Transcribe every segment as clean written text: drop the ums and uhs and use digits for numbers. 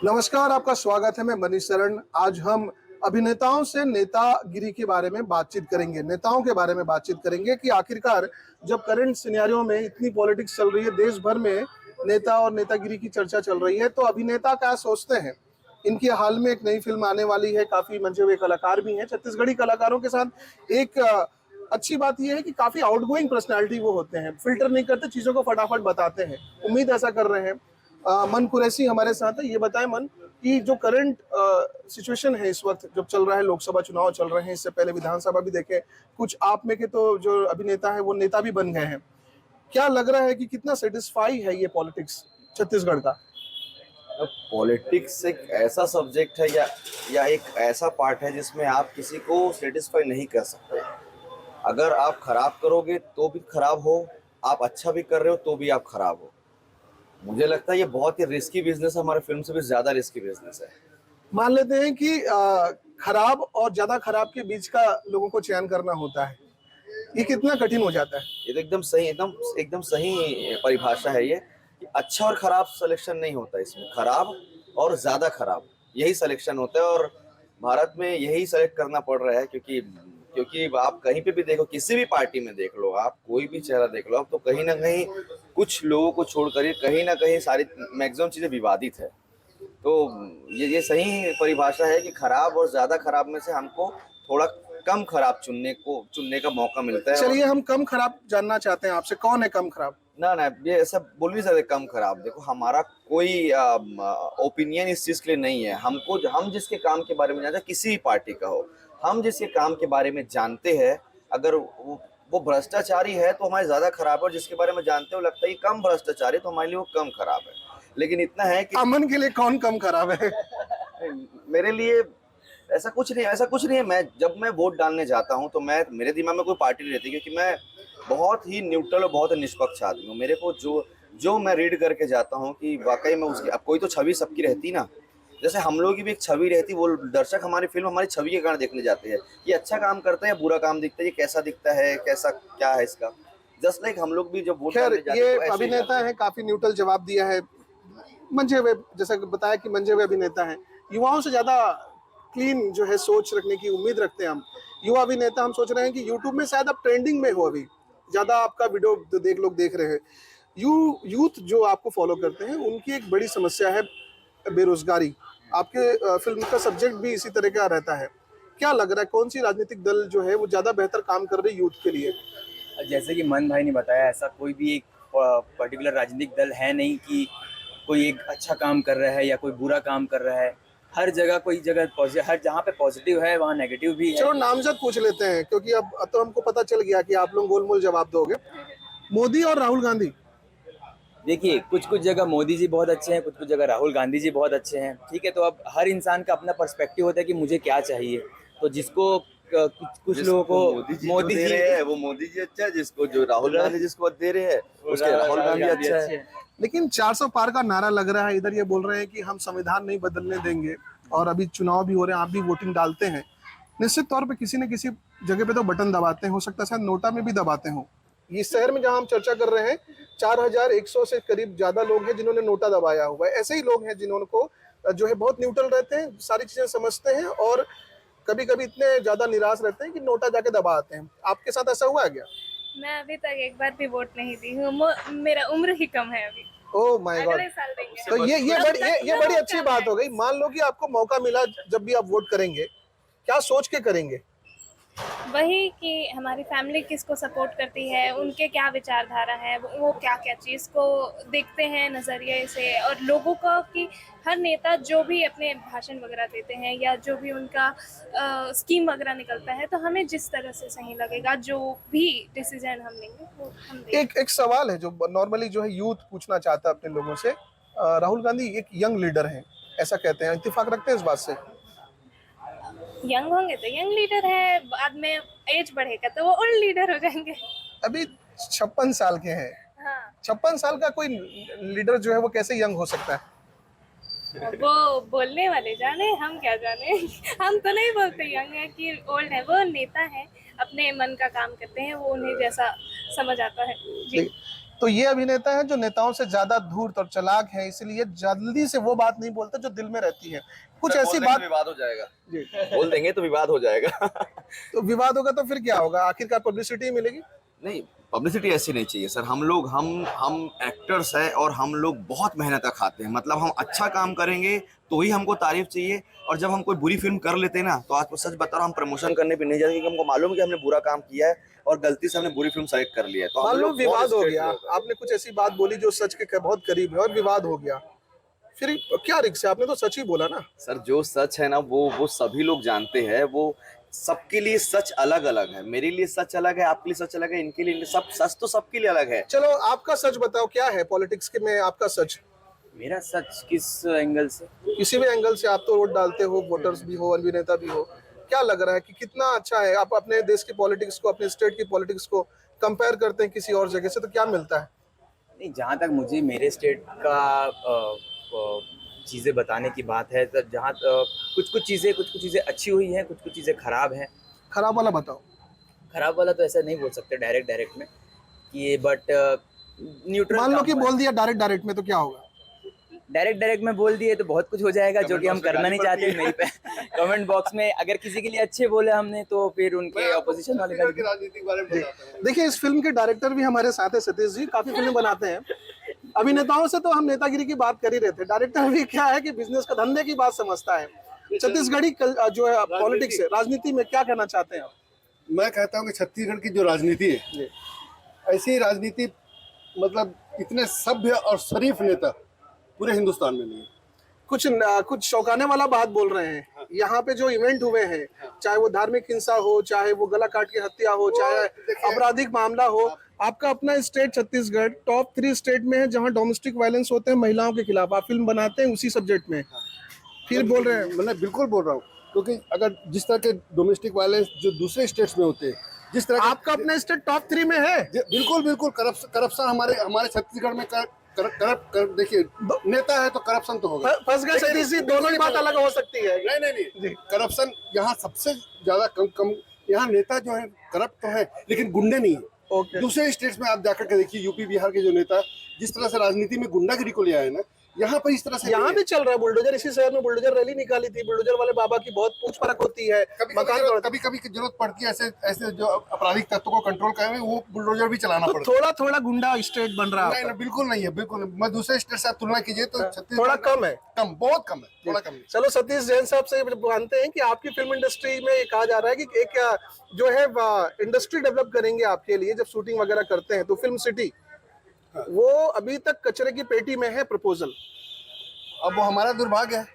नमस्कार, आपका स्वागत है। मैं मनीष शरण। आज हम अभिनेताओं से नेतागिरी के बारे में बातचीत करेंगे, नेताओं के बारे में बातचीत करेंगे कि आखिरकार जब करंट सिनेरियो में इतनी पॉलिटिक्स चल रही है, देश भर में नेता और नेतागिरी की चर्चा चल रही है, तो अभिनेता क्या सोचते हैं। इनकी हाल में एक नई फिल्म आने वाली है, काफी मंचे हुए कलाकार भी हैं। छत्तीसगढ़ी कलाकारों के साथ एक अच्छी बात यह है कि काफी आउटगोइंग पर्सनैलिटी वो होते हैं, फिल्टर नहीं करते, चीजों को फटाफट बताते हैं। उम्मीद ऐसा कर रहे हैं। मन कुरैशी हमारे साथ है। ये बताएं मन, कि जो करंट सिचुएशन है इस वक्त, जब चल रहा है, लोकसभा चुनाव चल रहे हैं, इससे पहले विधानसभा भी देखे, कुछ आप में के तो जो अभिनेता है वो नेता भी बन गए हैं। क्या लग रहा है कि कितना सेटिस्फाई है ये पॉलिटिक्स छत्तीसगढ़ का। पॉलिटिक्स एक ऐसा सब्जेक्ट है या एक ऐसा पार्ट है जिसमें आप किसी को सेटिस्फाई नहीं कर सकते। अगर आप खराब करोगे तो भी खराब हो, आप अच्छा भी कर रहे हो तो भी आप खराब हो। मुझे लगता है ये बहुत ही रिस्की बिजनेस है, हमारे फिल्म से भी ज्यादा रिस्की बिजनेस है। मान लेते हैं कि खराब और ज्यादा खराब के बीच का लोगों को चयन करना होता है, ये कितना कठिन हो जाता है। ये तो एकदम सही परिभाषा है ये कि अच्छा और खराब सिलेक्शन नहीं होता, इसमें खराब और ज्यादा खराब यही सिलेक्शन होता है। और भारत में यही सेलेक्ट करना पड़ रहा है, क्योंकि आप कहीं पे भी देखो, किसी भी पार्टी में देख लो, आप कोई भी चेहरा देख लो, आप तो कहीं ना कहीं कुछ लोगों को छोड़कर कहीं ना कहीं सारी मैक्सिमम चीजें विवादित है। तो ये सही परिभाषा है कि खराब और ज्यादा खराब में से हमको थोड़ा कम खराब चुनने का मौका मिलता है। चलिए, हम कम खराब जानना चाहते हैं आपसे, कौन है कम खराब। ना ये ऐसा बोल नहीं सकते कम खराब। देखो, हमारा कोई ओपिनियन इस चीज के लिए नहीं है। हम जिसके काम के बारे में जानते हैं, किसी भी पार्टी का हो, हम जिसके काम के बारे में जानते हैं, अगर वो भ्रष्टाचारी है तो हमारे ज्यादा खराब है, और जिसके बारे में जानते हो लगता है कि कम भ्रष्टाचारी, तो हमारे लिए वो कम खराब है। लेकिन इतना है कि अमन के लिए कौन कम खराब है। मेरे लिए ऐसा कुछ नहीं है। जब मैं वोट डालने जाता हूं तो मेरे दिमाग में कोई पार्टी नहीं रहती, क्योंकि मैं बहुत ही न्यूट्रल और बहुत ही निष्पक्ष आदमी हूँ। मेरे को जो मैं रीड करके जाता हूँ कि वाकई में उसकी, अब कोई तो छवि सबकी रहती ना, जैसे हम लोगों की भी एक छवि रहती। वो दर्शक हमारी फिल्म हमारी छवि के कारण देखने जाते हैं, ये अच्छा काम करता है या बुरा काम दिखता है, ये कैसा दिखता है, कैसा क्या है इसका। जस्ट लाइक हम लोग भी जब वोट खैर, डालने जाते ये हैं तो ऐसे ही अभिनेता जाते है, काफी न्यूट्रल जवाब दिया है। मंझे हुए, जैसा कि बताया कि मंझे हुए अभिनेता हैं। युवाओं से ज्यादा क्लीन जो है सोच रखने की उम्मीद रखते हैं हम। युवा अभिनेता, हम सोच रहे हैं कि यूट्यूब में शायद आप ट्रेंडिंग में हो, अभी ज्यादा आपका वीडियो देख रहे हैं। यूथ जो आपको फॉलो करते हैं, उनकी एक बड़ी समस्या है बेरोजगारी। आपके फिल्म का सब्जेक्ट भी इसी तरह का रहता है। क्या लग रहा है, कौन सी राजनीतिक दल जो है वो ज्यादा बेहतर काम कर रही है यूथ के लिए। जैसे कि मन भाई ने बताया, ऐसा कोई भी एक पर्टिकुलर राजनीतिक दल है नहीं कि कोई एक अच्छा काम कर रहा है या कोई बुरा काम कर रहा है। हर जगह कोई जगह हर जहाँ पे पॉजिटिव है वहाँ नेगेटिव भी है। चलो नामजद पूछ लेते हैं, क्योंकि अब तो हमको पता चल गया कि आप लोग गोलमोल जवाब दोगे। मोदी और राहुल गांधी। देखिए, कुछ कुछ जगह मोदी जी बहुत अच्छे हैं, कुछ कुछ जगह राहुल गांधी जी बहुत अच्छे हैं। ठीक है, तो अब हर इंसान का अपना पर्सपेक्टिव होता है कि मुझे क्या चाहिए। तो जिसको कुछ लोगों को मोदी जी दे रहे हैं वो मोदी जी अच्छा है, जिसको जो राहुल गांधी जिसको दे रहे हैं उसके राहुल गांधी अच्छा है। लेकिन 400 पार का नारा लग रहा है, इधर ये बोल रहे हैं कि हम संविधान नहीं बदलने देंगे, और अभी चुनाव भी हो रहे हैं, आप भी वोटिंग डालते हैं। निश्चित तौर पे किसी न किसी जगह पे तो बटन दबाते हैं, हो सकता है शायद नोटा में भी दबाते हो। इस शहर में जहां हम चर्चा कर रहे हैं, 4100 से करीब ज्यादा लोग हैं जिन्होंने नोटा दबाया हुआ है। ऐसे ही लोग हैं जिन्होंने को जो है बहुत न्यूट्रल रहते हैं, सारी चीजें समझते हैं, और कभी कभी इतने ज्यादा निराश रहते हैं कि नोटा जाके दबा आते हैं। आपके साथ ऐसा हुआ है क्या। मैं अभी तक एक बार भी वोट नहीं दी हूँ। मेरा उम्र ही कम है अभी। Oh my God. अगले साल देंगे। तो ये बड़ी अच्छी बात हो गई। मान लो कि आपको मौका मिला, जब भी आप वोट करेंगे, क्या सोच के करेंगे। वही कि हमारी फैमिली किसको सपोर्ट करती है, उनके क्या विचारधारा है, वो क्या क्या चीज़ को देखते हैं नज़रिए से, और लोगों का कि हर नेता जो भी अपने भाषण वगैरह देते हैं या जो भी उनका स्कीम वगैरह निकलता है, तो हमें जिस तरह से सही लगेगा, जो भी डिसीजन हम लेंगे वो हम देंगे। एक सवाल है जो नॉर्मली जो है यूथ पूछना चाहता है अपने लोगों से। राहुल गांधी एक यंग लीडर हैं, ऐसा कहते हैं, इत्तेफाक रखते हैं इस बात से। यंग होंगे तो यंग लीडर है, बाद में एज बढ़ेगा तो वो ओल्ड लीडर हो जाएंगे। अभी 56 साल के हैं। हाँ, 56 साल का कोई लीडर जो है वो कैसे यंग हो सकता है। वो बोलने वाले जाने, हम क्या जाने। हम तो नहीं बोलते यंग है कि ओल्ड है, वो नेता है, अपने मन का काम करते हैं, वो उन्हें जैसा समझ आता है जी। तो ये अभिनेता है जो नेताओं से ज्यादा धूर्त और चालाक है, इसलिए जल्दी से वो बात नहीं बोलते जो दिल में रहती है। कुछ ऐसी बात विवाद हो जाएगा जी। बोल देंगे तो विवाद हो जाएगा। तो विवाद होगा तो फिर क्या होगा, आखिरकार पब्लिसिटी मिलेगी। नहीं, पब्लिसिटी ऐसी नहीं चाहिए सर। हम लोग हम एक्टर्स हैं और हम लोग बहुत मेहनत खाते हैं। मतलब हम अच्छा काम करेंगे तो ही हमको तारीफ चाहिए, और जब हम कोई बुरी फिल्म कर लेते हैं ना, तो आज तो सच बता रहा हूँ, हम प्रमोशन करने पे नहीं जाते क्योंकि हमको मालूम है कि हमने बुरा काम किया है और गलती से हमने बुरी फिल्म सेलेक्ट कर लिया है। तो मान हम लो लोग विवाद हो बहुत गया, straight लोग हैं। आपने कुछ ऐसी बात बोली जो सच के बहुत करीब है और विवाद हो गया, फिर क्या रिस्क है। आपने तो सच ही बोला ना। सर जो सच है ना वो सभी लोग जानते हैं। वो सबके लिए सच अलग अलग है। मेरे लिए सच अलग है, आपके लिए सच अलग है, इनके लिए सब सच तो सबके लिए अलग है। चलो आपका सच बताओ, क्या है पॉलिटिक्स के में आपका सच। मेरा सच किस एंगल से? किसी भी एंगल से, आप तो वोट डालते हो, वोटर्स भी हो, अभिनेता भी हो, क्या लग रहा है कि कितना अच्छा है। आप अपने देश की पॉलिटिक्स को, अपने स्टेट की पॉलिटिक्स को कंपेयर करते हैं किसी और जगह से, तो क्या मिलता है। नहीं, जहाँ तक मुझे मेरे स्टेट का चीज़ें बताने की बात है, तो जहाँ कुछ कुछ चीज़ें अच्छी हुई हैं, कुछ कुछ चीज़ें खराब हैं। खराब वाला बताओ। खराब वाला तो ऐसा नहीं बोल सकते डायरेक्ट में कि ये, बट न्यूट्रल। मान लो कि बोल दिया डायरेक्ट में, तो क्या होगा। डायरेक्ट में बोल दिए तो बहुत कुछ हो जाएगा, जो कि हम करना नहीं चाहते। मेरी पे कमेंट बॉक्स में अगर किसी के लिए अच्छे बोले हमने, तो फिर उनके ऑपोजिशन वाले का। राजनीति बारे में देखिए, इस फिल्म के डायरेक्टर भी हमारे साथ है सतीश जी, काफी फिल्म बनाते हैं। अभिनेताओं से तो हम नेतागिरी की बात कर ही रहे थे, डायरेक्टर भी क्या है कि बिजनेस का, धंधे की बात समझता है। छत्तीसगढ़ी जो है पॉलिटिक्स है, राजनीति में क्या कहना चाहते हैं आप। मैं कहता हूँ कि छत्तीसगढ़ की जो राजनीति है, ऐसी राजनीति मतलब इतने सभ्य और शरीफ नेता पूरे हिंदुस्तान में नहीं है। कुछ चौंकाने वाला बात बोल रहे हैं। यहाँ पे जो इवेंट हुए हैं, चाहे वो धार्मिक हिंसा हो, चाहे वो गला काट की हत्या हो, चाहे आपराधिक मामला हो, आपका अपना स्टेट छत्तीसगढ़ टॉप 3 स्टेट में है जहाँ डोमेस्टिक वायलेंस होते हैं महिलाओं के खिलाफ। आप फिल्म बनाते हैं उसी सब्जेक्ट में, फिर बोल रहे हैं। मैं बिल्कुल बोल रहा हूँ, क्योंकि अगर जिस तरह के डोमेस्टिक वायलेंस जो दूसरे स्टेट्स में होते हैं, जिस तरह आपका अपना स्टेट टॉप 3 में है। बिल्कुल करप्शन हमारे छत्तीसगढ़ में देखिए, नेता है तो करप्शन तो होगा। फंस गए सतीश जी, दोनों ही बात अलग हो सकती है। नहीं, करप्शन यहाँ सबसे ज्यादा कम। यहाँ नेता जो है करप्ट तो है, लेकिन गुंडे नहीं है। दूसरे स्टेट्स में आप जाकर के देखिए, यूपी बिहार के जो नेता जिस तरह से राजनीति में गुंडागिरी को ले आए ना, यहाँ पर इस तरह से यहाँ भी चल रहा है बुलडोजर। इसी शहर में बुलडोजर रैली निकाली थी, बुलडोजर वाले बाबा की बहुत पूछ परख होती है। कभी की जरूरत पड़ती है ऐसे जो आपराधिक तत्वों को कंट्रोल करने में, वो बुलडोजर भी चलाना पड़ता है। थोड़ा गुंडा स्टेट बन रहा है। नहीं, बिल्कुल नहीं है, बिल्कुल। मैं दूसरे स्टेट से तुलना कीजिए तो छत्तीसगढ़ थोड़ा कम है, बहुत कम है, थोड़ा कम है। चलो सतीश जैन साहब से जानते हैं कि आपकी फिल्म इंडस्ट्री में कहा जा रहा है कि एक जो है इंडस्ट्री डेवलप करेंगे आपके लिए जब शूटिंग वगैरह करते हैं, तो फिल्म सिटी वो अभी तक कचरे की पेटी में है प्रपोजल। अब वो हमारा दुर्भाग्य है।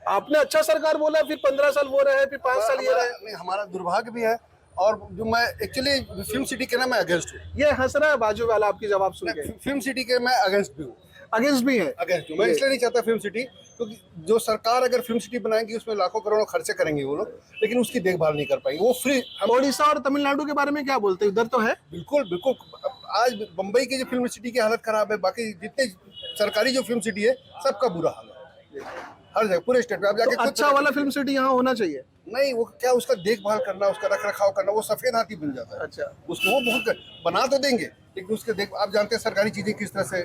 आपने अच्छा सरकार बोला, फिर 15 साल वो रहे, फिर 5 साल ये रहे। नहीं, हमारा दुर्भाग्य भी है। और जो मैं एक्चुअली फिल्म सिटी के ना मैं अगेंस्ट हूँ। ये हंस रहा है बाजू वाला आपकी जवाब सुन के। फिल्म सिटी के मैं अगेंस्ट भी हूँ। अगेंस्ट भी है। अगेंस्ट हूँ मैं, इसलिए नहीं चाहता फिल्म सिटी, क्योंकि जो सरकार अगर फिल्म सिटी बनाएंगी उसमें लाखों करोड़ों खर्चे करेंगे वो लोग, लेकिन उसकी देखभाल नहीं कर पाएंगे। वो फ्री। ओडिशा और तमिलनाडु के बारे में क्या बोलते हैं, उधर तो है। बिल्कुल। आज बम्बई की जो फिल्म सिटी की हालत खराब है, बाकी जितने सरकारी जो फिल्म सिटी है सबका बुरा हाल है। हर जगह पूरे स्टेट में आप जाके तो अच्छा वाला फिल्म सिटी यहाँ होना चाहिए। नहीं, वो क्या, उसका देखभाल करना, उसका रख रखाव करना, वो सफेद हाथी बन जाता है। अच्छा, उसको वो बहुत बना तो देंगे, लेकिन उसके आप जानते हैं सरकारी चीजें किस तरह से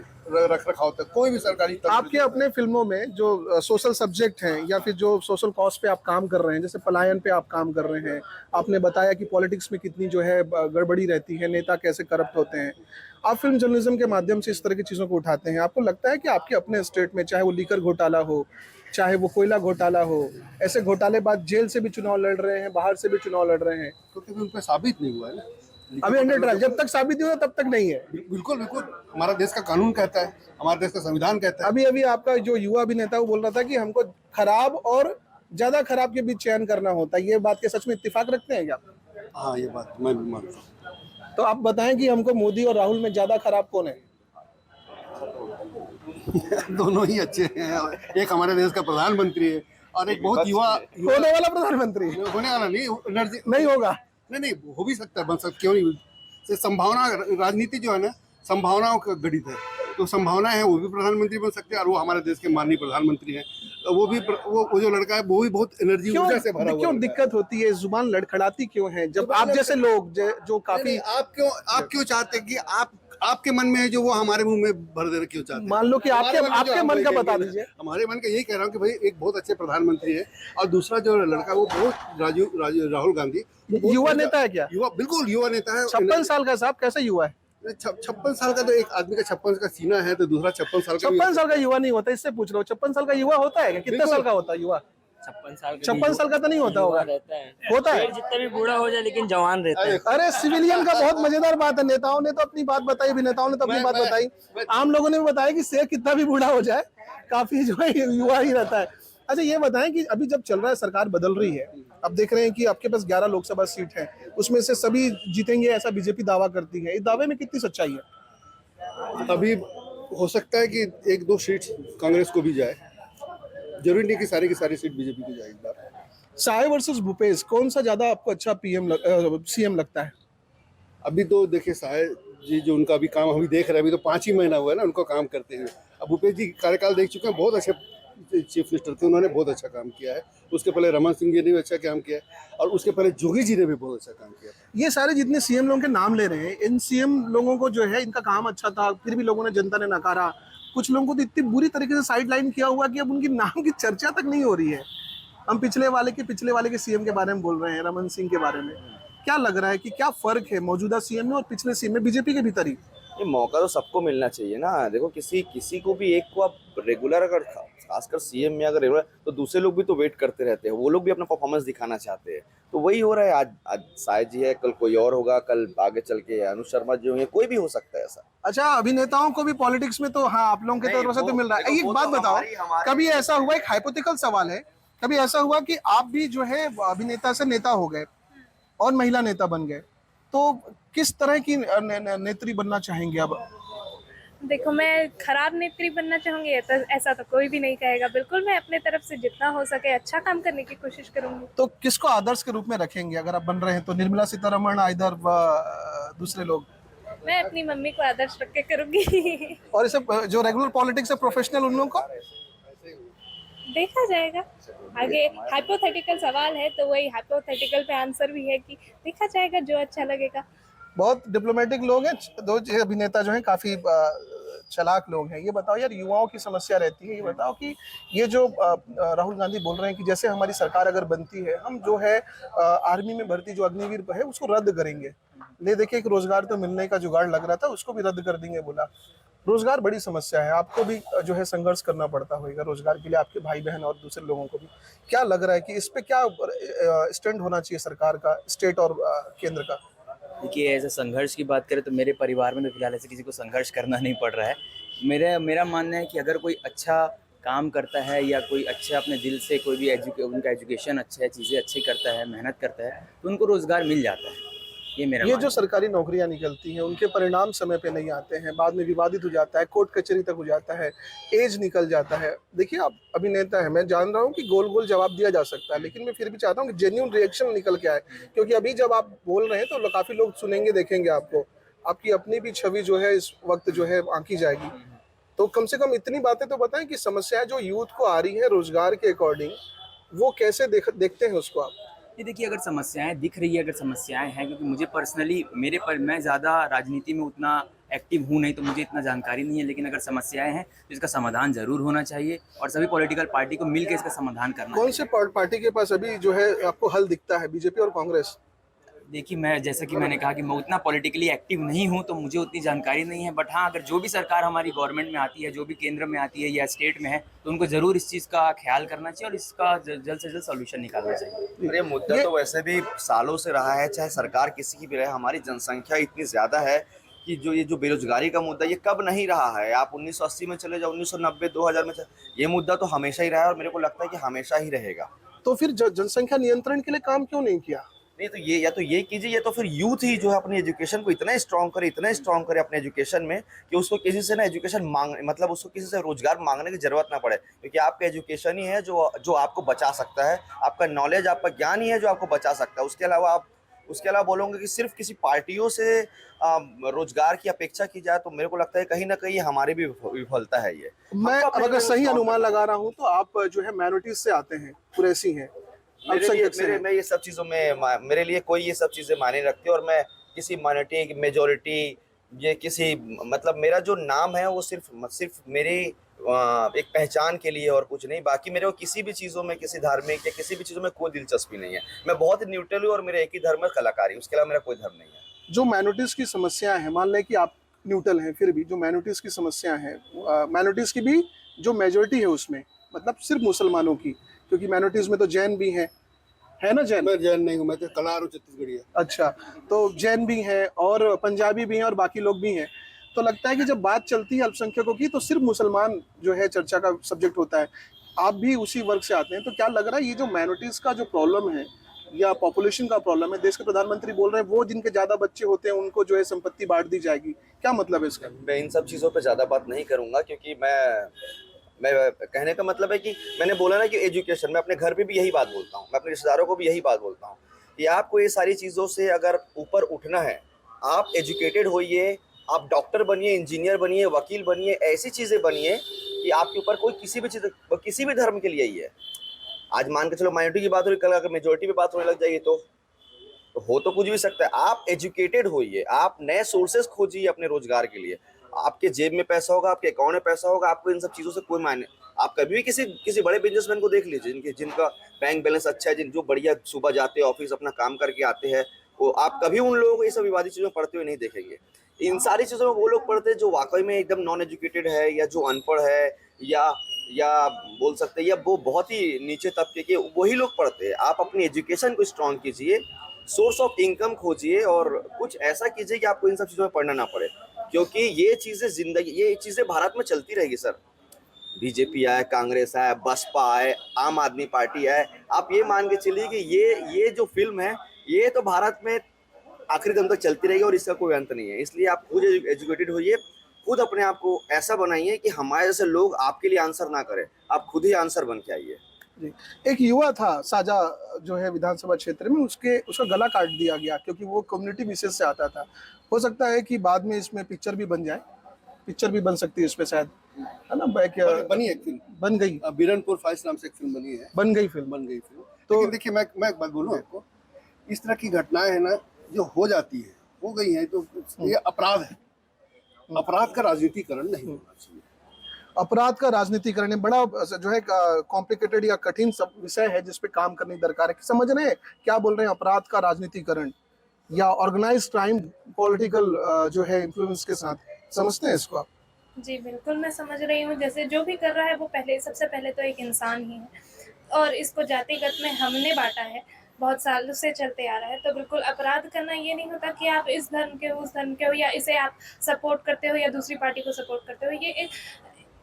रख रखाव होता है। कोई भी सरकारी आपके अपने फिल्मों में जो सोशल सब्जेक्ट हैं या फिर जो सोशल कॉज पे आप काम कर रहे हैं, जैसे पलायन पे आप काम कर रहे हैं, आपने बताया कि पॉलिटिक्स में कितनी जो है गड़बड़ी रहती है, नेता कैसे करप्ट होते हैं, आप फिल्म जर्नलिज्म के माध्यम से इस तरह की चीज़ों को उठाते हैं। आपको लगता है कि आपके अपने स्टेट में, चाहे वो लीकर घोटाला हो, चाहे वो कोयला घोटाला हो, ऐसे घोटाले बाद जेल से भी चुनाव लड़ रहे हैं, बाहर से भी चुनाव लड़ रहे हैं, क्योंकि उन पर साबित नहीं हुआ है ना। अभी अंडर ट्रायल, जब तक साबित नहीं होता तब तक नहीं है। बिल्कुल। हमारा देश का कानून कहता है, हमारे देश का संविधान कहता है। अभी आपका जो युवा अभिनेता वो बोल रहा था कि हमको खराब और ज्यादा खराब के बीच चयन करना होता है, ये बात के सच में इत्तेफाक रखते हैं क्या। हाँ, ये बात मैं भी मानता हूँ। तो आप बताएं कि हमको मोदी और राहुल में ज्यादा खराब कौन है। दोनों ही अच्छे हैं। एक हमारे देश का प्रधानमंत्री है और एक बहुत युवा होने वाला प्रधानमंत्री। होने वाला नहीं, एनर्जी नहीं होगा। नहीं, हो भी सकता है, बन सकता, क्यों नहीं। संभावना, राजनीति जो है ना संभावनाओं का गणित है, तो संभावनाएं हैं, वो भी प्रधानमंत्री बन सकते हैं। और वो हमारे देश के माननीय प्रधानमंत्री हैं, वो भी वो जो लड़का है वो भी बहुत एनर्जी ऊर्जा से भरा हुआ। क्यों दिक्कत होती है, जुबान लड़खड़ाती क्यों है, जब आप जैसे लोग जो काफी। आप क्यों चाहते हैं कि आपके मन में है जो वो हमारे मुंह में भर दे क्यों चाहते हैं? मान लो कि हमारे आपके मन में जो आपके हम मन वही का कहेंगे बता ना। दीजिए। हमारे मन का यही कह रहा हूँ कि भाई एक बहुत अच्छे प्रधानमंत्री है, और दूसरा जो लड़का वो बहुत राहुल गांधी, वो बहुत युवा बढ़िया- नेता है क्या? युवा, बिल्कुल युवा नेता है। 56 साल का साहब, कैसे युवा है? 56 साल का तो एक आदमी का 56 का सीना है, तो दूसरा 56 साल का भी 56 साल का युवा नहीं होता, इससे पूछ रहा हूँ 56 साल का युवा होता है क्या? कितने बिल्कुल। साल का होता है युवा? 56 साल का तो नहीं होता होगा। रहता है, होता है। जितना भी बूढ़ा हो जाए लेकिन जवान रहता है। अरे सिविलियन का बहुत मजेदार बात है। नेताओं ने तो अपनी बात बताई, अभिनेताओं ने तो अपनी बात बताई, आम लोगों ने भी बताया कि शेर कितना भी बूढ़ा हो जाए काफी जो है युवा ही रहता है। अच्छा ये बताएं कि अभी जब चल रहा है, सरकार बदल रही है, अब देख रहे हैं कि आपके पास 11 लोकसभा सीट है, उसमें से सभी जीतेंगे ऐसा बीजेपी दावा करती है, इस दावे में कितनी सच्चाई है? अभी हो सकता है कि एक दो सीट कांग्रेस को भी जाए, जरूरी नहीं कि सारी की सारी सीट बीजेपी को जाए इस बार। साय वर्सेस भूपेश, कौन सा ज्यादा आपको अच्छा सीएम लगता है? अभी तो देखिए साय जी जो उनका भी काम अभी देख रहे हैं, अभी तो 5 ही महीना हुआ है ना उनको काम करते हुए। अब भूपेश जी कार्यकाल देख चुके हैं, बहुत अच्छे चीफ मिनिस्टर थे, उन्होंने बहुत अच्छा काम किया है। उसके पहले रमन सिंह जी ने भी अच्छा काम किया है, और उसके पहले जोगी जी ने भी बहुत अच्छा काम किया। ये सारे जितने सीएम लोगों के नाम ले रहे हैं, इन सीएम लोगों को जो है इनका काम अच्छा था, फिर भी लोगों ने, जनता ने नकारा। कुछ लोगों को तो इतनी बुरी तरीके से साइड लाइन किया हुआ कि अब उनकी नाम की चर्चा तक नहीं हो रही है। हम पिछले वाले के सीएम के बारे में बोल रहे हैं, रमन सिंह के बारे में। क्या लग रहा है कि क्या फर्क है मौजूदा सीएम में और पिछले सीएम में, बीजेपी के भीतर ही? ये मौका तो सबको मिलना चाहिए ना। देखो किसी को भी एक को आप रेगुलर, अगर खासकर सीएम में अगर रेगुलर, तो दूसरे लोग भी तो वेट करते रहते हैं, वो लोग भी अपना परफॉर्मेंस दिखाना चाहते हैं। तो वही हो रहा है। आज साय जी है, कल कोई और होगा, कल आगे चल के अनु शर्मा जी होंगे, कोई भी हो सकता है ऐसा। अच्छा, अभिनेताओं को भी पॉलिटिक्स में तो, हाँ, आप लोगों की नहीं, तरफ से तो मिल रहा है। देखो, एक वो बात तो बताओ, हमारी- कभी ऐसा हुआ, एक हाइपोथेटिकल सवाल है, कभी ऐसा हुआ कि आप भी जो है अभिनेता से नेता हो गए और महिला नेता बन गए, तो किस तरह की नेत्री बनना चाहेंगे अब? देखो, मैं खराब नेत्री बनना चाहूंगी ऐसा तो कोई भी नहीं कहेगा। बिल्कुल, मैं अपने तरफ से जितना हो सके अच्छा काम करने की कोशिश करूंगी। तो किसको आदर्श के रूप में रखेंगे अगर आप बन रहे हैं तो? निर्मला सीतारमण, इधर दूसरे लोग? मैं अपनी मम्मी को आदर्श रख के करूंगी। और इसे जो रेगुलर पॉलिटिक्स है, प्रोफेशनल, उन लोगों को देखा जाएगा आगे। हाइपोथेटिकल सवाल है तो वही हाइपोथेटिकल पे आंसर भी है कि देखा जाएगा जो अच्छा लगेगा। बहुत डिप्लोमेटिक लोग हैं दो अभिनेता जो हैं, काफी चालाक लोग हैं। ये बताओ यार, युवाओं की समस्या रहती है, ये बताओ कि ये जो राहुल गांधी बोल रहे हैं कि जैसे हमारी सरकार अगर बनती है, हम जो है आर्मी में भर्ती जो अग्निवीर है उसको रद्द करेंगे। ले देखिए, एक रोजगार तो मिलने का जुगाड़ लग रहा था, उसको भी रद्द कर देंगे बोला। रोजगार बड़ी समस्या है, आपको भी जो है संघर्ष करना पड़ता होगा रोजगार के लिए, आपके भाई बहन और दूसरे लोगों को भी। क्या लग रहा है कि इस पे क्या स्टैंड होना चाहिए सरकार का, स्टेट और केंद्र का? देखिए, ऐसे संघर्ष की बात करें तो मेरे परिवार में तो फिलहाल ऐसे किसी को संघर्ष करना नहीं पड़ रहा है। मेरा मानना है कि अगर कोई अच्छा काम करता है या कोई अच्छा अपने दिल से कोई भी उनका एजुकेशन अच्छा है, चीज़ें अच्छी करता है, मेहनत करता है, तो उनको रोज़गार मिल जाता है। ये जो सरकारी नौकरियां निकलती हैं, उनके परिणाम समय पे नहीं आते हैं, बाद में विवादित हो जाता है, कोर्ट कचहरी तक हो जाता है, एज निकल जाता है। देखिए, आप अभिनेता हैं, मैं जान रहा हूं कि गोल गोल जवाब दिया जा सकता है, लेकिन मैं फिर भी चाहता हूं कि जेन्युइन रिएक्शन निकल के आए, क्योंकि अभी जब आप बोल रहे हैं तो काफी लोग सुनेंगे, देखेंगे आपको, आपकी अपनी भी छवि जो है इस वक्त जो है आंकी जाएगी। तो कम से कम इतनी बातें तो बताएं कि समस्याएं जो यूथ को आ रही है रोजगार के अकॉर्डिंग, वो कैसे देखते हैं उसको आप? ये देखिए, अगर समस्याएं दिख रही है, अगर समस्याएं हैं, क्योंकि मुझे पर्सनली मैं ज़्यादा राजनीति में उतना एक्टिव हूँ नहीं, तो मुझे इतना जानकारी नहीं है। लेकिन अगर समस्याएं हैं तो इसका समाधान ज़रूर होना चाहिए और सभी पॉलिटिकल पार्टी को मिलकर इसका समाधान करना कौन चाहिए। से पार्टी के पास अभी जो है आपको हल दिखता है, बीजेपी और कांग्रेस? देखिए, जैसा कि मैंने कहा कि मैं उतना पॉलिटिकली एक्टिव नहीं हूं, तो मुझे उतनी जानकारी नहीं है। बट हाँ, अगर जो भी सरकार हमारी गवर्नमेंट में आती है, जो भी केंद्र में आती है या स्टेट में है, तो उनको ज़रूर इस चीज़ का ख्याल करना चाहिए और इसका जल्द से जल्द सॉल्यूशन निकालना चाहिए। और ये मुद्दा तो वैसे भी सालों से रहा है, चाहे सरकार किसी की भी रहे। हमारी जनसंख्या इतनी ज़्यादा है कि ये जो बेरोजगारी का मुद्दा, ये कब नहीं रहा है। आप 1980 में चले जाओ, 1990, 2000 में ये मुद्दा तो हमेशा ही रहा है और मेरे को लगता है कि हमेशा ही रहेगा। तो फिर जनसंख्या नियंत्रण के लिए काम क्यों नहीं किया? नहीं तो ये, या तो ये कीजिए, या तो फिर यूथ ही जो है अपनी एजुकेशन को इतना स्ट्रॉन्ग करे अपने एजुकेशन में कि उसको किसी से ना एजुकेशन मतलब उसको किसी से रोजगार मांगने की जरूरत ना पड़े, क्योंकि आपका एजुकेशन ही है जो आपको बचा सकता है। आपका नॉलेज, आपका ज्ञान ही है जो आपको बचा सकता है। उसके अलावा बोलोगे कि सिर्फ किसी पार्टियों से रोजगार की अपेक्षा की जाए, तो मेरे को लगता है कहीं ना कहीं हमारी भी विफलता है ये। मैं अब अगर सही अनुमान लगा रहा हूँ तो आप जो है माइनॉरिटीज से आते हैं, कुरैशी हैं, मैं ये सब चीज़ों में, मेरे लिए कोई ये सब चीज़ें मायने रखती है, और मैं किसी माइनॉरिटी, मेजोरिटी ये किसी मतलब मेरा जो नाम है वो सिर्फ मेरी एक पहचान के लिए और कुछ नहीं। बाकी मेरे को किसी भी चीज़ों में, किसी धार्मिक या किसी भी चीज़ों में कोई दिलचस्पी नहीं है। मैं बहुत ही न्यूट्रल हूँ और मेरा एक ही धर्म है, कलाकारी। उसके अलावा मेरा कोई धर्म नहीं है। जो माइनॉरिटीज की समस्या है, मान लें कि आप न्यूट्रल हैं, फिर भी जो माइनॉरिटीज की समस्या है, माइनॉरिटीज की भी जो मेजोरिटी है उसमें, मतलब सिर्फ मुसलमानों की, क्योंकि माइनॉरिटीज में तो जैन भी हैं, है ना जैन? मैं जैन नहीं हूँ, मैं तो कलार हूँ, छत्तीसगढ़ी है। अच्छा, तो जैन भी हैं और पंजाबी भी हैं और बाकी लोग भी हैं। तो लगता है कि जब बात चलती है अल्पसंख्यकों की तो सिर्फ मुसलमान जो है चर्चा का सब्जेक्ट होता है। आप भी उसी वर्ग से आते हैं, तो क्या लग रहा है ये जो माइनॉरिटीज का जो प्रॉब्लम है या पॉपुलेशन का प्रॉब्लम है, देश के प्रधानमंत्री बोल रहे हैं वो जिनके ज्यादा बच्चे होते हैं उनको जो है संपत्ति बांट दी जाएगी, क्या मतलब है इसका? मैं इन सब चीज़ों पे ज़्यादा बात नहीं करूँगा, क्योंकि मैं कहने का मतलब है कि मैंने बोला ना कि एजुकेशन, मैं अपने घर पे भी यही बात बोलता हूँ, मैं अपने रिश्तेदारों को भी यही बात बोलता हूँ कि आपको ये सारी चीज़ों से अगर ऊपर उठना है, आप एजुकेटेड होइए, आप डॉक्टर बनिए, इंजीनियर बनिए, वकील बनिए, ऐसी चीज़ें बनिए कि आपके ऊपर कोई किसी भी धर्म के लिए ही है। आज मान के चलो माइनॉरिटी की बात हो रही, कल अगर मेजोरिटी पे बात होने लग जाएगी तो हो तो कुछ भी सकता है। आप एजुकेटेड होइए, आप नए सोर्सेस खोजिए अपने रोजगार के लिए। आपके जेब में पैसा होगा, आपके अकाउंट में पैसा होगा, आपको इन सब चीज़ों से कोई मायने। आप कभी भी किसी बड़े बिजनेसमैन को देख लीजिए, जिनका बैंक बैलेंस अच्छा है, जो बढ़िया सुबह जाते हैं ऑफिस, अपना काम करके आते हैं, वो आप कभी उन लोगों को ये सब विवादित चीज़ों में पढ़ते हुए नहीं देखेंगे। इन सारी चीज़ों में वो लोग पढ़ते हैं जो वाकई में एकदम नॉन एजुकेटेड है, या जो अनपढ़ है, या बोल सकते हैं या वो बहुत ही नीचे तबके के, वही लोग पढ़ते हैं। आप अपनी एजुकेशन को स्ट्रॉन्ग कीजिए, सोर्स ऑफ इनकम खोजिए और कुछ ऐसा कीजिए कि आपको इन सब चीज़ों में पढ़ना ना पड़े, क्योंकि ये चीज़ें भारत में चलती रहेगी सर। बीजेपी आए, कांग्रेस आए, बसपा आए, आम आदमी पार्टी आए, आप ये मान के चलिए कि ये जो फिल्म है ये तो भारत में आखिरी दम तक चलती रहेगी और इसका कोई अंत नहीं है। इसलिए आप खुद एजुकेटेड होइए, खुद अपने आप को ऐसा बनाइए कि हमारे जैसे लोग आपके लिए आंसर ना करें, आप खुद ही आंसर बन के आइए। जी। एक युवा था साजा जो है विधानसभा क्षेत्र में, उसका गला काट दिया गया क्योंकि वो कम्युनिटी विशेष से आता था। हो सकता है कि बाद में इसमें पिक्चर भी बन जाए, पिक्चर भी बन सकती है इस पे शायद, है ना? बनी एक फिल्म, बन गई, बीरनपुर फाइल्स नाम से एक फिल्म बनी है, बन गई फिल्म। तो लेकिन देखिए मैं एक बात बोलूँ आपको, इस तरह की घटनाएं है ना जो हो जाती है, हो गई है, तो ये अपराध है। अपराध का राजनीतिकरण नहीं होना चाहिए। अपराध का राजनीतिकरण बड़ा जो है कॉम्प्लिकेटेड या कठिन सब विषय है जिस पे काम करनी दरकार है। समझ रहे हैं क्या बोल रहे हैं? अपराध का राजनीतिकरण या ऑर्गेनाइज्ड क्राइम पॉलिटिकल जो है इन्फ्लुएंस के साथ, समझते हैं इसको आप? जी बिल्कुल, मैं समझ रही हूँ। जैसे जो भी कर रहा है वो सबसे पहले तो एक इंसान ही है, और इसको जातिगत में हमने बांटा है, बहुत सालों से चलते आ रहा है। तो बिल्कुल अपराध करना ये नहीं होता कि आप इस धर्म के हो, उस धर्म के हो, या इसे आप सपोर्ट करते हो या दूसरी पार्टी को सपोर्ट करते हो। ये एक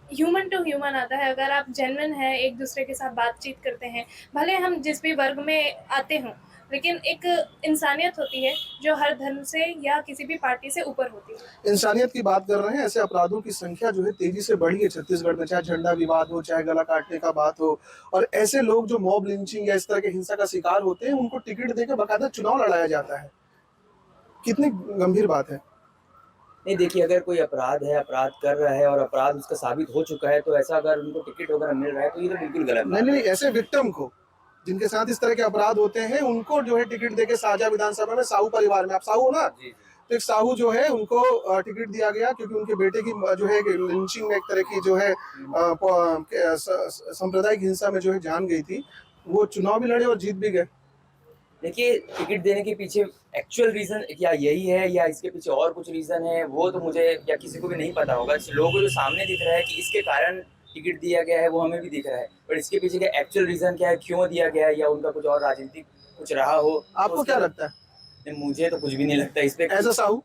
ह्यूमन टू ह्यूमन आता है। अगर आप जेन्युइन हैं, एक दूसरे के साथ बातचीत करते हैं, भले हम जिस भी वर्ग में आते हों, लेकिन एक इंसानियत होती है जो हर धर्म से या किसी भी पार्टी से ऊपर होती है। इंसानियत की बात कर रहे हैं, ऐसे अपराधों की संख्या जो है तेजी से बढ़ी है छत्तीसगढ़ में, चाहे झंडा विवाद हो, चाहे गला काटने का बात हो, और ऐसे लोग जो मॉब लिंचिंग या इस तरह के हिंसा का शिकार होते हैं उनको टिकट देकर बाकायदा चुनाव लड़ाया जाता है। कितनी गंभीर बात है। नहीं देखिए, अगर कोई अपराध है, अपराध कर रहा है और अपराध उसका साबित हो चुका है, तो ऐसा अगर उनको टिकट वगैरह मिल रहा है तो ये तो बिल्कुल गलत बात है। नहीं, ऐसे विक्टिम को, जिनके साथ इस तरह के अपराध होते हैं, उनको जो है टिकट देके साजा विधानसभा में साहू परिवार में, आप साहू हो ना, तो एक साहू जो है उनको टिकट दिया गया क्योंकि उनके बेटे की जो है लिंचिंग में एक तरह की जो है सांप्रदायिक हिंसा में जो है जान गई थी। वो चुनाव भी लड़े और जीत भी गए। देखिए, टिकट देने के पीछे एक्चुअल रीजन क्या यही है या इसके पीछे और कुछ रीजन है, वो तो मुझे या किसी को भी नहीं पता होगा। लोगों को जो सामने दिख रहा है कि इसके कारण टिकट दिया गया है, वो हमें भी दिख रहा है, पर इसके पीछे का एक्चुअल रीजन क्या है, क्यों दिया गया है, या उनका कुछ और राजनीतिक कुछ रहा हो। आपको क्या लगता है? मुझे तो कुछ भी नहीं लगता इस पे। ऐसा साहू,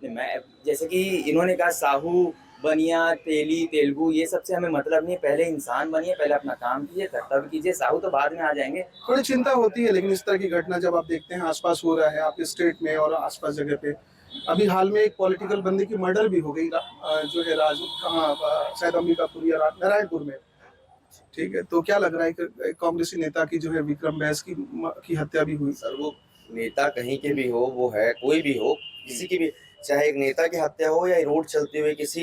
मैं जैसे कि इन्होंने कहा, साहू, बनिया, तेली, तेलुगु, ये सबसे हमें मतलब नहीं है। पहले इंसान बनिए, पहले अपना काम कीजिए, कर्तव्य कीजिए, साहू तो बाद में आ जाएंगे। थोड़ी चिंता होती है, लेकिन इस तरह की घटना जब आप देखते हैं आसपास हो रहा है आपके स्टेट में और आसपास जगह पे। अभी हाल में एक पॉलिटिकल बंदी की मर्डर भी हो गई जो है शायद अंबिकापुर या नारायणपुर में, ठीक है। तो क्या लग रहा है कि कांग्रेसी नेता की जो है विक्रम बैस की हत्या भी हुई? सर, वो नेता कहीं के भी हो, वो है कोई भी हो, किसी की भी, चाहे एक नेता की हत्या हो या रोड चलते हुए किसी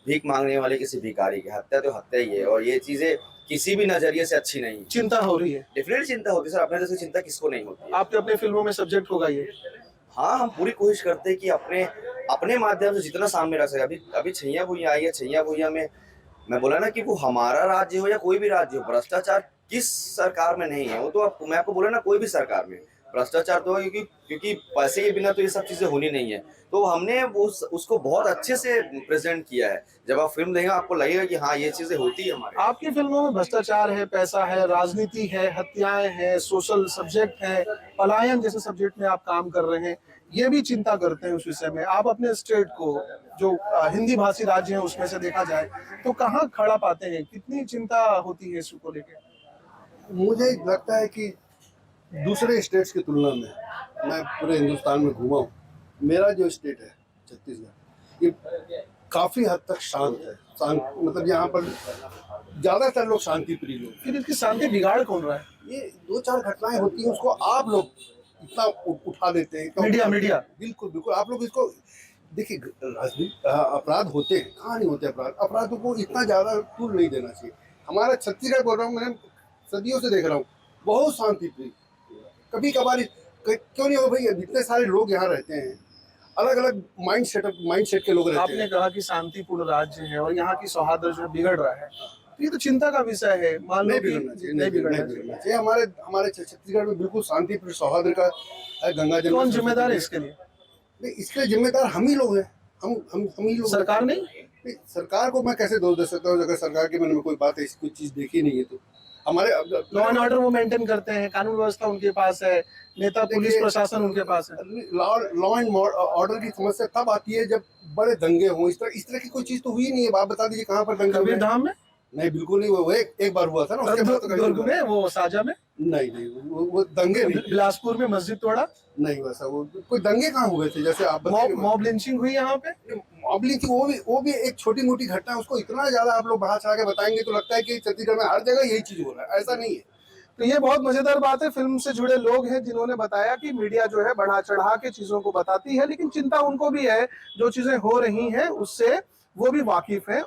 भीख मांगने वाले किसी भिखारी की हत्या, तो हत्या ही है। और ये चीजें किसी भी नजरिए से अच्छी नहीं। चिंता हो रही है, डेफिनेटली चिंता होती है सर, अपने जैसे चिंता किसको नहीं होती है। आपके अपने फिल्मों में सब्जेक्ट होगा ये? हाँ, हम पूरी कोशिश करते हैं कि अपने अपने माध्यम से जितना सामने रख सके। अभी छैया भुइयां आई है, छैया भुइयां में मैं बोला ना कि वो हमारा राज्य हो या कोई भी राज्य हो, भ्रष्टाचार किस सरकार में नहीं है। वो तो मैं आपको बोला ना, कोई भी सरकार में भ्रष्टाचार तो है, क्योंकि पैसे के बिना तो ये सब चीजें होनी नहीं है। तो हमने वो उसको बहुत अच्छे से प्रेजेंट किया है। जब आप फिल्म देखेंगे आपको लगेगा कि हाँ, ये चीजें होती है हमारे। आपकी फिल्मों में भ्रष्टाचार है, पैसा है, राजनीति है, हत्याएं हैं, सोशल सब्जेक्ट है, पलायन जैसे सब्जेक्ट में आप काम कर रहे हैं, ये भी चिंता करते हैं उस विषय में। आप अपने स्टेट को जो हिंदी भाषी राज्य है उसमें से देखा जाए तो कहाँ खड़ा पाते हैं, कितनी चिंता होती है इसको लेकर? मुझे लगता है कि दूसरे स्टेट्स की तुलना में मैं पूरे हिंदुस्तान में घूमा हूँ, मेरा जो स्टेट है छत्तीसगढ़, ये काफ़ी हद तक शांत है। शांत मतलब यहाँ पर ज़्यादातर लोग शांति प्रिय लोग। फिर इसकी शांति बिगाड़ कौन रहा है? ये 2-4 घटनाएं होती हैं, उसको आप लोग इतना उठा देते हैं। मीडिया बिल्कुल बिल्कुल, आप लोग इसको देखिए, अपराध होते हैं, कहाँ नहीं होते अपराध। अपराधों को इतना ज़्यादा तूल नहीं देना चाहिए। हमारा छत्तीसगढ़ बोल रहा हूँ, मैंने सदियों से देख रहा हूँ, बहुत शांति प्रिय। कभी कभार क्यों नहीं हो भाई, इतने सारे लोग यहाँ रहते हैं, अलग अलग माइंडसेट के लोग रहते आपने हैं। कहा कि शांतिपूर्ण राज्य है और यहाँ की सौहार्द जो है बिगड़ रहा है, तो ये तो चिंता का विषय है। मान लो नहीं कि बिगड़ना चाहिए, नहीं बिगड़ना नहीं चाहिए। बिगड़ना चाहिए। हमारे छत्तीसगढ़ में बिल्कुल शांति प्रिय सौहार्द का है। गंगा जल कौन जिम्मेदार है इसके लिए? नहीं, इसके जिम्मेदार हम ही लोग हैं। हम ही लोग। सरकार नहीं? नहीं, सरकार को मैं कैसे दोष दे सकता हूँ अगर सरकार के मन में कोई बात ऐसी कोई चीज देखी नहीं है तो। हमारे लॉ एंड ऑर्डर वो मेंटेन करते हैं, कानून व्यवस्था उनके पास है, नेता पुलिस प्रशासन उनके पास है। लॉ एंड ऑर्डर की समस्या तब आती है जब बड़े दंगे हों। इस तरह की कोई चीज तो हुई नहीं है। आप बता दीजिए कहाँ पर दंगे हुए? कबीर धाम में नहीं, बिल्कुल नहीं। वो एक बार हुआ था ना, उसके बाद तो कहीं दुर्ग नहीं में, वो साजा में, हुआ। नहीं, वो दंगे नहीं। बिलासपुर में मस्जिद तोड़ा, नहीं वैसा वो कोई दंगे कहाँ हुए थे जैसे आप बताइए। मॉब लिंचिंग हुई यहाँ पे। मॉबलिंग की वो भी एक छोटी मोटी घटना है, उसको इतना ज्यादा आप लोग बढ़ा चढ़ा के बताएंगे तो लगता है कि छत्तीसगढ़ में हर जगह यही चीज हो रहा है। ऐसा नहीं है। तो ये बहुत मजेदार बात है। फिल्म से जुड़े लोग हैं जिन्होंने बताया कि मीडिया जो है बढ़ा चढ़ा के चीजों को बताती है, लेकिन चिंता उनको भी है जो चीजें हो रही हैं उससे वो भी वाकिफ है।